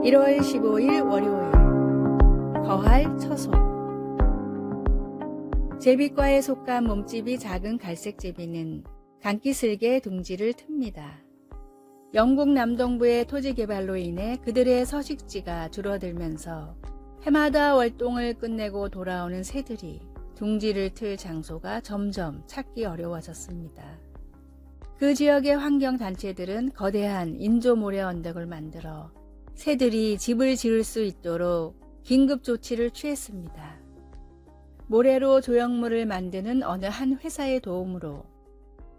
1월 15일 월요일 거할 처소. 제비과에 속한 몸집이 작은 갈색제비는 간기슬게 둥지를 틉니다. 영국 남동부의 토지 개발로 인해 그들의 서식지가 줄어들면서 해마다 월동을 끝내고 돌아오는 새들이 둥지를 틀 장소가 점점 찾기 어려워졌습니다. 그 지역의 환경단체들은 거대한 인조모래 언덕을 만들어 새들이 집을 지을 수 있도록 긴급 조치를 취했습니다. 모래로 조형물을 만드는 어느 한 회사의 도움으로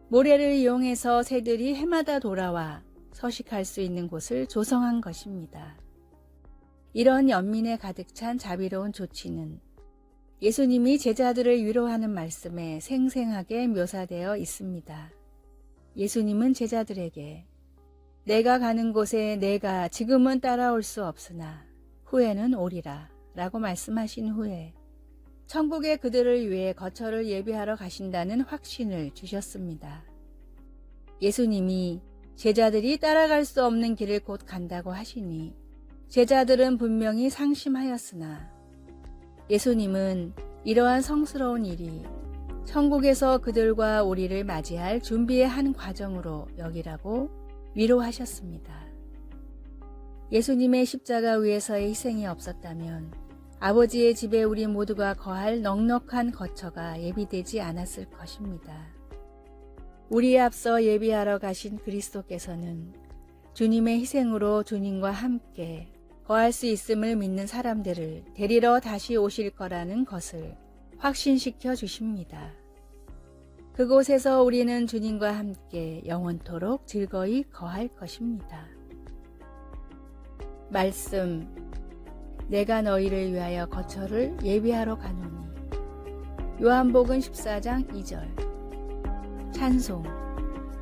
모래를 이용해서 새들이 해마다 돌아와 서식할 수 있는 곳을 조성한 것입니다. 이런 연민에 가득 찬 자비로운 조치는 예수님이 제자들을 위로하는 말씀에 생생하게 묘사되어 있습니다. 예수님은 제자들에게 내가 가는 곳에 내가 지금은 따라올 수 없으나 후에는 오리라 라고 말씀하신 후에 천국에 그들을 위해 거처를 예비하러 가신다는 확신을 주셨습니다. 예수님이 제자들이 따라갈 수 없는 길을 곧 간다고 하시니 제자들은 분명히 상심하였으나 예수님은 이러한 성스러운 일이 천국에서 그들과 우리를 맞이할 준비의 한 과정으로 여기라고 위로하셨습니다. 예수님의 십자가 위에서의 희생이 없었다면 아버지의 집에 우리 모두가 거할 넉넉한 거처가 예비되지 않았을 것입니다. 우리에 앞서 예비하러 가신 그리스도께서는 주님의 희생으로 주님과 함께 거할 수 있음을 믿는 사람들을 데리러 다시 오실 거라는 것을 확신시켜 주십니다. 그곳에서 우리는 주님과 함께 영원토록 즐거이 거할 것입니다. 말씀, 내가 너희를 위하여 거처를 예비하러 가노니. 요한복음 14장 2절. 찬송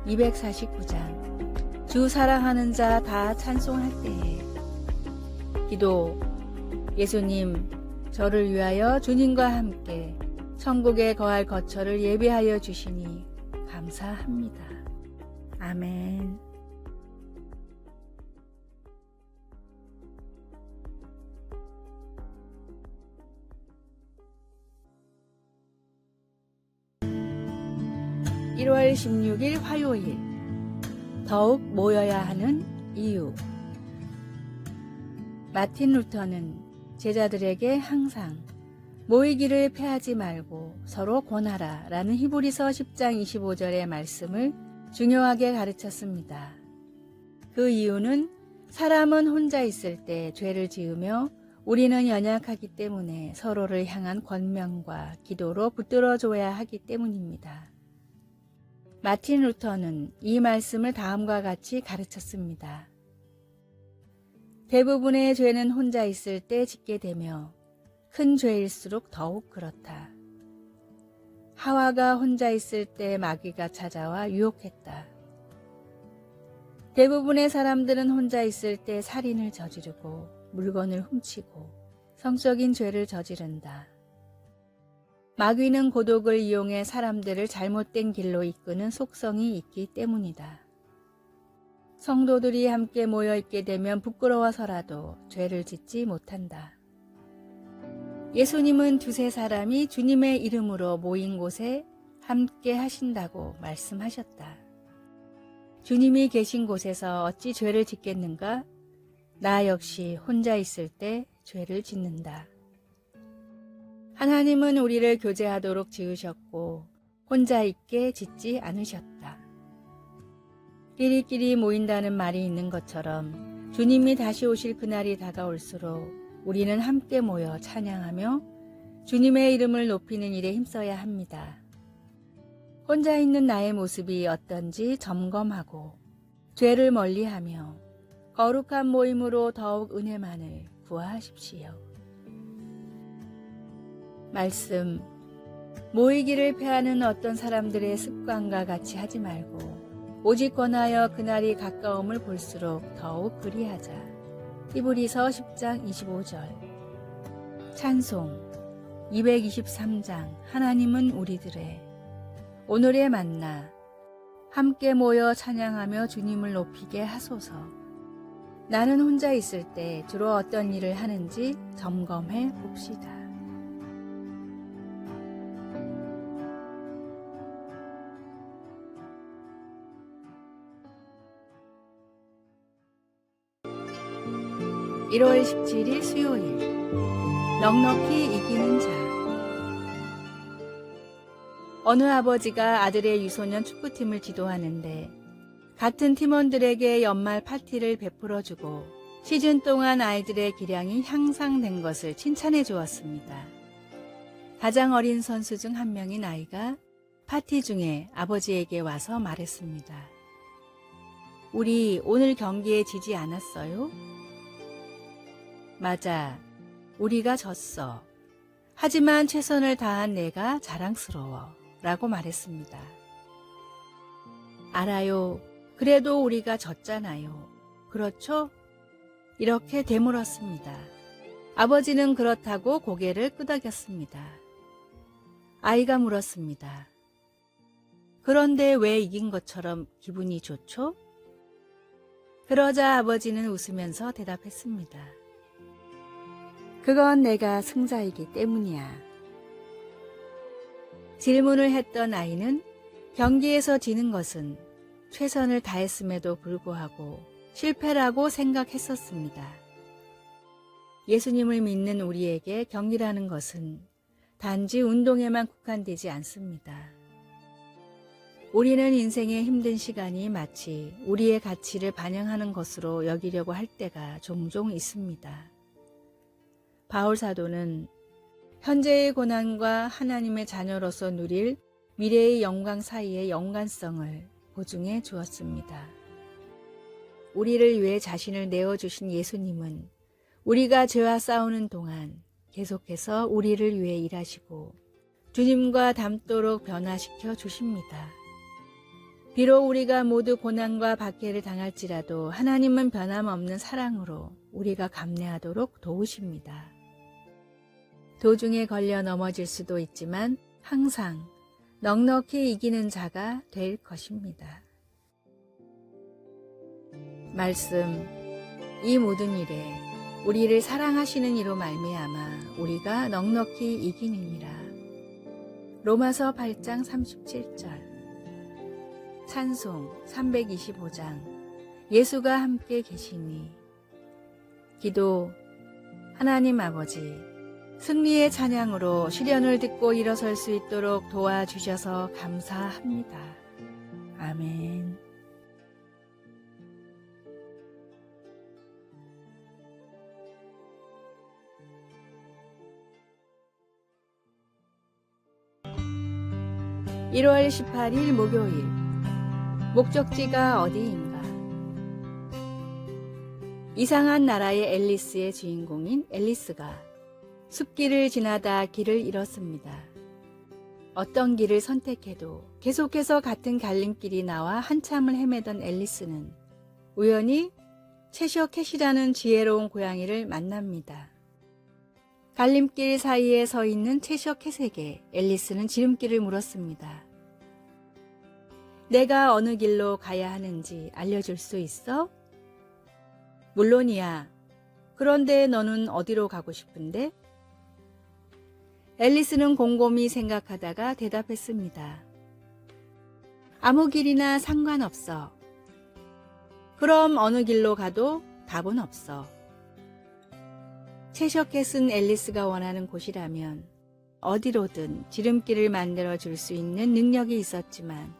249장. 주 사랑하는 자 다 찬송할 때에. 기도, 예수님, 저를 위하여 주님과 함께 천국에 거할 거처를 예비하여 주시니 감사합니다. 아멘. (1월 16일) 화요일. 더욱 모여야 하는 이유. 마틴 루터는 제자들에게 항상 모이기를 패하지 말고 서로 권하라 라는 히브리서 10장 25절의 말씀을 중요하게 가르쳤습니다. 그 이유는 사람은 혼자 있을 때 죄를 지으며 우리는 연약하기 때문에 서로를 향한 권면과 기도로 붙들어줘야 하기 때문입니다. 마틴 루터는 이 말씀을 다음과 같이 가르쳤습니다. 대부분의 죄는 혼자 있을 때 짓게 되며 큰 죄일수록 더욱 그렇다. 하와가 혼자 있을 때 마귀가 찾아와 유혹했다. 대부분의 사람들은 혼자 있을 때 살인을 저지르고 물건을 훔치고 성적인 죄를 저지른다. 마귀는 고독을 이용해 사람들을 잘못된 길로 이끄는 속성이 있기 때문이다. 성도들이 함께 모여 있게 되면 부끄러워서라도 죄를 짓지 못한다. 예수님은 두세 사람이 주님의 이름으로 모인 곳에 함께 하신다고 말씀하셨다. 주님이 계신 곳에서 어찌 죄를 짓겠는가? 나 역시 혼자 있을 때 죄를 짓는다. 하나님은 우리를 교제하도록 지으셨고 혼자 있게 짓지 않으셨다. 끼리끼리 모인다는 말이 있는 것처럼 주님이 다시 오실 그날이 다가올수록 우리는 함께 모여 찬양하며 주님의 이름을 높이는 일에 힘써야 합니다. 혼자 있는 나의 모습이 어떤지 점검하고 죄를 멀리하며 거룩한 모임으로 더욱 은혜만을 구하십시오. 말씀, 모이기를 패하는 어떤 사람들의 습관과 같이 하지 말고 오직 권하여 그날이 가까움을 볼수록 더욱 그리하자. 히브리서 10장 25절. 찬송 223장. 하나님은 우리들의. 오늘의 만나. 함께 모여 찬양하며 주님을 높이게 하소서. 나는 혼자 있을 때 주로 어떤 일을 하는지 점검해 봅시다. (1월 17일) 수요일. 넉넉히 이기는 자. 어느 아버지가 아들의 유소년 축구팀을 지도하는데 같은 팀원들에게 연말 파티를 베풀어주고 시즌 동안 아이들의 기량이 향상된 것을 칭찬해 주었습니다. 가장 어린 선수 중 한 명인 아이가 파티 중에 아버지에게 와서 말했습니다. 우리 오늘 경기에 지지 않았어요? 맞아. 우리가 졌어. 하지만 최선을 다한 내가 자랑스러워. 라고 말했습니다. 알아요. 그래도 우리가 졌잖아요. 그렇죠? 이렇게 되물었습니다. 아버지는 그렇다고 고개를 끄덕였습니다. 아이가 물었습니다. 그런데 왜 이긴 것처럼 기분이 좋죠? 그러자 아버지는 웃으면서 대답했습니다. 그건 내가 승자이기 때문이야. 질문을 했던 아이는 경기에서 지는 것은 최선을 다했음에도 불구하고 실패라고 생각했었습니다. 예수님을 믿는 우리에게 경기라는 것은 단지 운동에만 국한되지 않습니다. 우리는 인생의 힘든 시간이 마치 우리의 가치를 반영하는 것으로 여기려고 할 때가 종종 있습니다. 바울 사도는 현재의 고난과 하나님의 자녀로서 누릴 미래의 영광 사이의 연관성을 보증해 주었습니다. 우리를 위해 자신을 내어주신 예수님은 우리가 죄와 싸우는 동안 계속해서 우리를 위해 일하시고 주님과 닮도록 변화시켜 주십니다. 비록 우리가 모두 고난과 박해를 당할지라도 하나님은 변함없는 사랑으로 우리가 감내하도록 도우십니다. 도중에 걸려 넘어질 수도 있지만 항상 넉넉히 이기는 자가 될 것입니다. 말씀. 이 모든 일에 우리를 사랑하시는 이로 말미암아 우리가 넉넉히 이기느니라. 로마서 8장 37절. 찬송 325장. 예수가 함께 계시니. 기도. 하나님 아버지, 승리의 찬양으로 시련을 듣고 일어설 수 있도록 도와주셔서 감사합니다. 아멘. (1월 18일) 목요일. 목적지가 어디인가? 이상한 나라의 앨리스의 주인공인 앨리스가 숲길을 지나다 길을 잃었습니다. 어떤 길을 선택해도 계속해서 같은 갈림길이 나와 한참을 헤매던 앨리스는 우연히 채셔 캣이라는 지혜로운 고양이를 만납니다. 갈림길 사이에 서 있는 채셔 캣에게 앨리스는 지름길을 물었습니다. 내가 어느 길로 가야 하는지 알려줄 수 있어? 물론이야. 그런데 너는 어디로 가고 싶은데? 앨리스는 곰곰이 생각하다가 대답했습니다. 아무 길이나 상관없어. 그럼 어느 길로 가도 답은 없어. 채셔 캣은 앨리스가 원하는 곳이라면 어디로든 지름길을 만들어 줄 수 있는 능력이 있었지만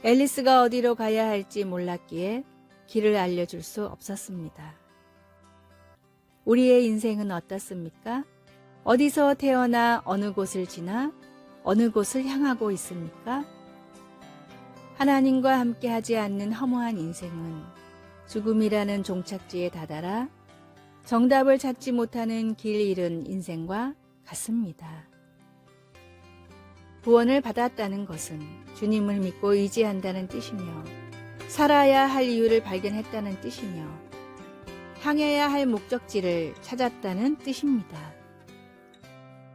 앨리스가 어디로 가야 할지 몰랐기에 길을 알려줄 수 없었습니다. 우리의 인생은 어떻습니까? 어디서 태어나 어느 곳을 지나 어느 곳을 향하고 있습니까? 하나님과 함께하지 않는 허무한 인생은 죽음이라는 종착지에 다다라 정답을 찾지 못하는 길 잃은 인생과 같습니다. 구원을 받았다는 것은 주님을 믿고 의지한다는 뜻이며 살아야 할 이유를 발견했다는 뜻이며 향해야 할 목적지를 찾았다는 뜻입니다.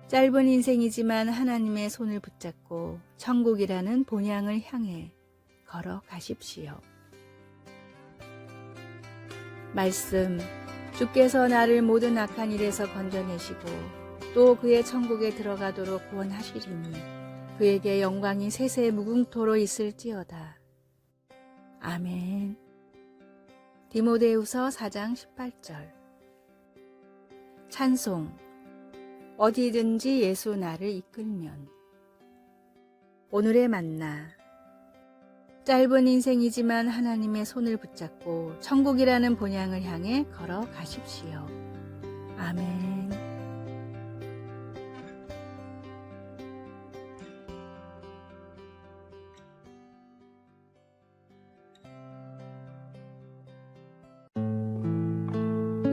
짧은 인생이지만 하나님의 손을 붙잡고 천국이라는 본향을 향해 걸어가십시오. 말씀, 주께서 나를 모든 악한 일에서 건져내시고 또 그의 천국에 들어가도록 구원하시리니 그에게 영광이 세세 무궁토로 있을지어다. 아멘. 디모데후서 4장 18절. 찬송. 어디든지 예수 나를 이끌면. 오늘의 만나. 짧은 인생이지만 하나님의 손을 붙잡고 천국이라는 본향을 향해 걸어가십시오. 아멘.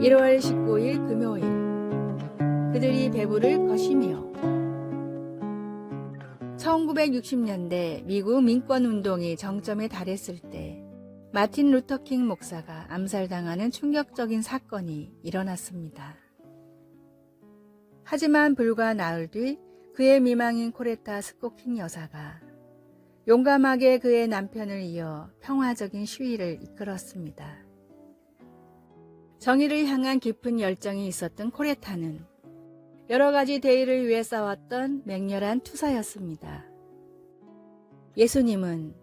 (1월 19일) 금요일. 그들이 배부를 것이며. 1960년대 미국 민권운동이 정점에 달했을 때 마틴 루터킹 목사가 암살당하는 충격적인 사건이 일어났습니다. 하지만 불과 나흘 뒤 그의 미망인 코레타 스코킹 여사가 용감하게 그의 남편을 이어 평화적인 시위를 이끌었습니다. 정의를 향한 깊은 열정이 있었던 코레타는 여러 가지 대의를 위해 싸웠던 맹렬한 투사였습니다. 예수님은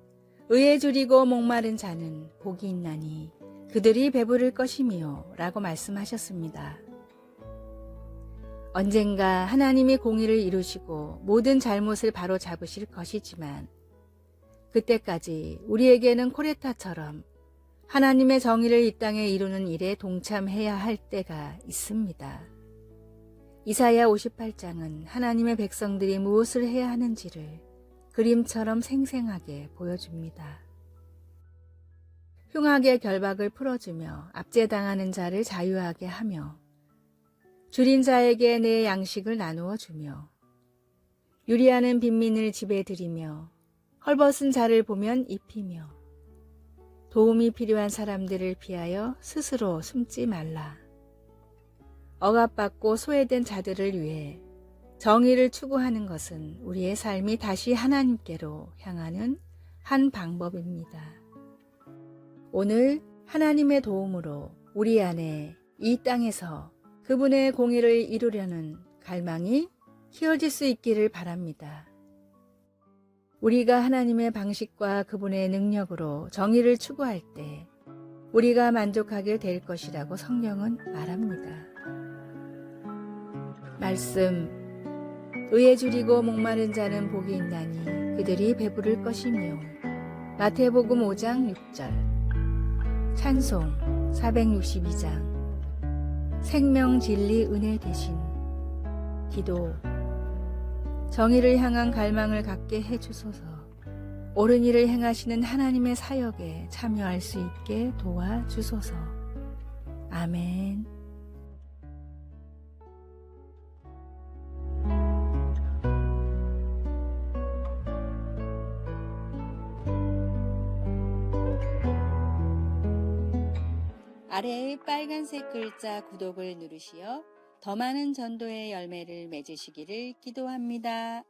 의에 줄이고 목마른 자는 복이 있나니 그들이 배부를 것이며 라고 말씀하셨습니다. 언젠가 하나님이 공의를 이루시고 모든 잘못을 바로 잡으실 것이지만 그때까지 우리에게는 코레타처럼 하나님의 정의를 이 땅에 이루는 일에 동참해야 할 때가 있습니다. 이사야 58장은 하나님의 백성들이 무엇을 해야 하는지를 그림처럼 생생하게 보여줍니다. 흉악의 결박을 풀어주며 압제당하는 자를 자유하게 하며 줄인 자에게 내 양식을 나누어 주며 유리하는 빈민을 집에 들이며 헐벗은 자를 보면 입히며 도움이 필요한 사람들을 피하여 스스로 숨지 말라. 억압받고 소외된 자들을 위해 정의를 추구하는 것은 우리의 삶이 다시 하나님께로 향하는 한 방법입니다. 오늘 하나님의 도움으로 우리 안에 이 땅에서 그분의 공의를 이루려는 갈망이 키워질 수 있기를 바랍니다. 우리가 하나님의 방식과 그분의 능력으로 정의를 추구할 때 우리가 만족하게 될 것이라고 성경은 말합니다. 말씀. 의에 줄이고 목마른 자는 복이 있나니 그들이 배부를 것이며. 마태복음 5장 6절. 찬송 462장. 생명 진리 은혜 대신. 기도. 정의를 향한 갈망을 갖게 해주소서. 옳은 일을 행하시는 하나님의 사역에 참여할 수 있게 도와주소서. 아멘. 아래의 빨간색 글자 구독을 누르시어 더 많은 전도의 열매를 맺으시기를 기도합니다.